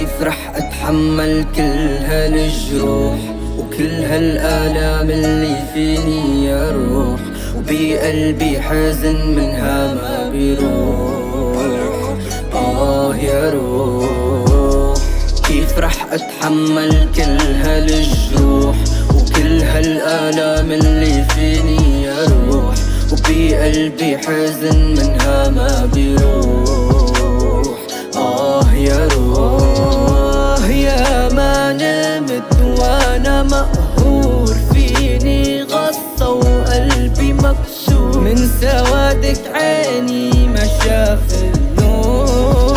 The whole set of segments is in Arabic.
كيف رح اتحمل كل هالجروح وكل هالآلام اللي فيني يا روح، وبقلبي حزن منها ما بيروح. يا روح، كيف رح اتحمل كل هالجروح وكل هالآلام اللي فيني يا روح، وبقلبي حزن منها ما بيروح. يا روح، يا ما نمت وانا مقهور، فيني غصة وقلبي مكسور، من سوادك عيني ما شاف النور.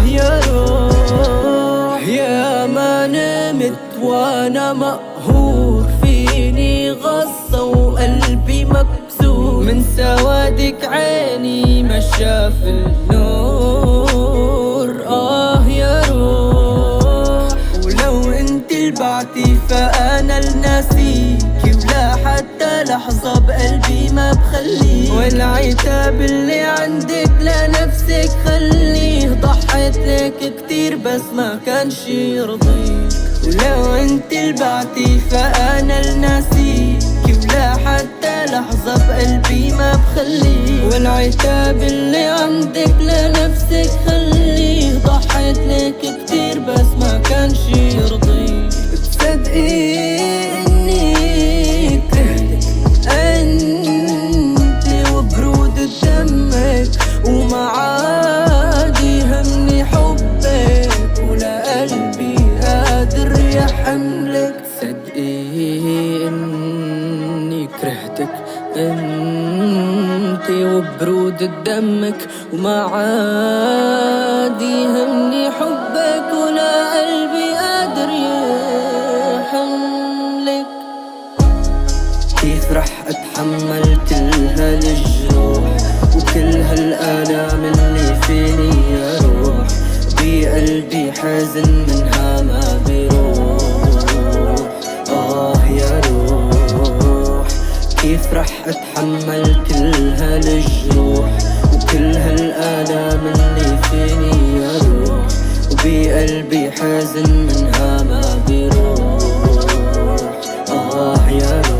يا روح، يا ما نمت وانا مقهور، فيني غصة وقلبي مكسور، من سوادك عيني ما شاف النور. يا روح، ولو انت البعتي فانا لناسيكي، ولا حتى لحظة بقلبي ما بخليك، والعتاب اللي عندك لنفسك خليه، ضحيت لك كتير بس ما كانش يرضيك. ولو انت البعتي فانا لناسيكي، ولا حتى لحظة بقلبي ما بخليك، والعتاب اللي عندك لنفسك خليه، ضحيت لك كتير بس ما كانش يرضيك. تصدقي اني كرهتك انت وبرودة دمك، وما عاد يهمني حبك، ولا قلبي قادر يحملك. تصدقي اني كرهتك انت وبرودة دمك، وما عاد يهمني حبك، ولا قلبي قادر يحملك. كيف رح اتحمل كل هالجروح وكل هالآلام اللي فيني يا روح، بقلبي حزن منها ما بيروح. يا روح، كيف رح اتحمل كل هالجروح وكل هالآلام اللي فيني يا روح، وبقلبي حزن منها ما بيروح. يا روح.